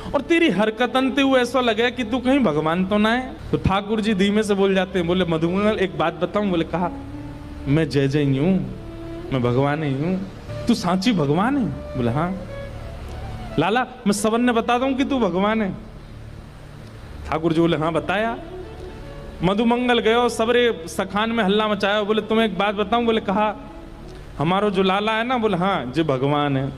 और तेरी हरकतन ते वो ऐसा लगे कि तू कहीं भगवान तो ना है। तो ठाकुर जी धीमे से बोल जाते हैं, बोले मधुमंगल एक बात बताऊं? बोले कहा, मैं जय जय ही हूं, मैं भगवान ही हूं। तू सांची भगवान है? बोले हाँ। लाला मैं सबन ने बता दूं कि तू भगवान है? ठाकुर जी बोले हाँ बताया। मधुमंगल गयो, सबरे सखान में हल्ला मचाया। बोले तुम्हें एक बात बताऊं? बोले कहा, हमारो जो लाला है ना, बोले हाँ जी भगवान है।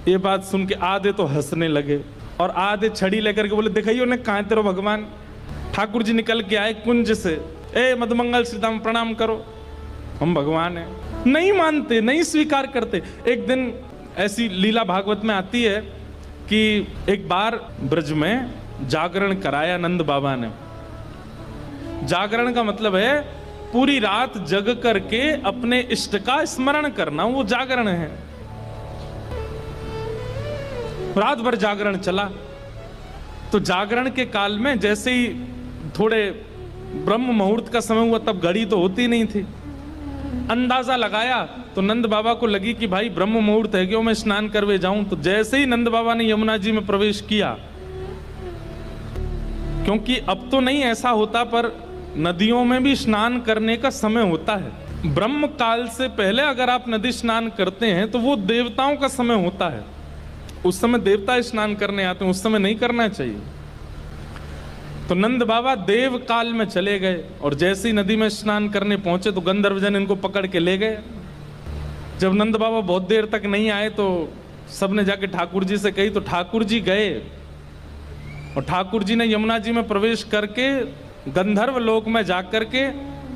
ये बात सुन के आधे तो हंसने लगे और आधे छड़ी लेकर के बोले दिखाइयो ने कहाँ तेरो भगवान। ठाकुर जी निकल के आए कुंज से, ए मधुमंगल सीताराम प्रणाम करो, हम भगवान है। नहीं मानते, नहीं स्वीकार करते। एक दिन ऐसी लीला भागवत में आती है कि एक बार ब्रज में जागरण कराया नंद बाबा ने। जागरण का मतलब है पूरी रात जग करके अपने इष्ट का स्मरण करना, वो जागरण है। रात भर जागरण चला। तो जागरण के काल में जैसे ही थोड़े ब्रह्म मुहूर्त का समय हुआ, तब घड़ी तो होती नहीं थी, अंदाजा लगाया तो नंद बाबा को लगी कि भाई ब्रह्म मुहूर्त है, क्यों मैं स्नान करवे जाऊं। तो जैसे ही नंद बाबा ने यमुना जी में प्रवेश किया, क्योंकि अब तो नहीं ऐसा होता पर नदियों में भी स्नान करने का समय होता है। ब्रह्म काल से पहले अगर आप नदी स्नान करते हैं तो वो देवताओं का समय होता है, उस समय देवता स्नान करने आते हैं, उस समय नहीं करना चाहिए। तो नंद बाबा देव काल में चले गए और जैसे ही नदी में स्नान करने पहुंचे तो गंधर्वजन इनको पकड़ के ले गए। जब नंद बाबा बहुत देर तक नहीं आए तो सबने जाके ठाकुर जी से कही। तो ठाकुर जी गए और ठाकुर जी ने यमुना जी में प्रवेश करके गंधर्व लोक में जाकर के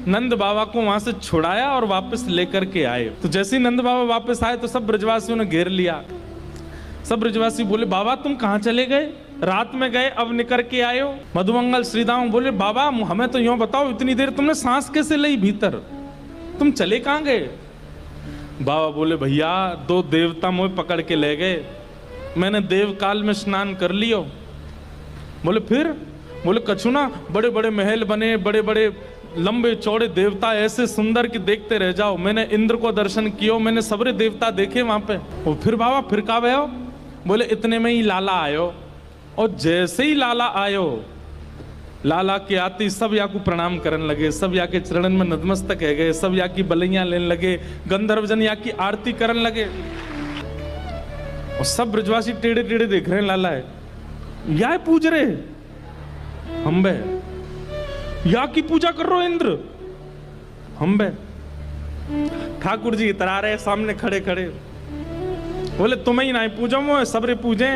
नंद बाबा को वहां से छुड़ाया और वापस लेकर के आए। तो जैसे ही नंद बाबा वापस आए तो सब ब्रजवासियों ने घेर लिया। सब ब्रजवासी बोले, बाबा तुम कहां चले गए? रात में गए, अब निकल के आए हो। मधुमंगल श्रीदाम बोले, बाबा हमें तो यूं बताओ, इतनी देर तुमने सांस कैसे ली भीतर, तुम चले कहां गए? बाबा बोले, भैया दो देवता मुझे पकड़ के ले गए, मैंने देव काल में स्नान कर लियो। बोले फिर? बोले कछु ना, बड़े बड़े महल बने, बड़े बड़े लंबे चौड़े देवता ऐसे सुंदर कि देखते रह जाओ। मैंने इंद्र को दर्शन किया, मैंने सबरे देवता देखे वहां पे। और फिर बाबा फिर कहाँ गए हो? बोले इतने में ही लाला आयो, और जैसे ही लाला आयो, लाला के आते सब या को प्रणाम करने लगे, सब या के चरणन में नतमस्तक है गए, सब या की बलैया लेने लगे, गंधर्वजन या की आरती करने लगे। और सब ब्रजवासी टेढ़े टेढ़े देख रहे हैं, लाला है या पूज रहे हम बे, या की पूजा कर रहे इंद्र हम बे। ठाकुर जी इतरा रहे सामने खड़े खड़े, बोले तुम्हें ही ना पूजा, सबरे पूजे।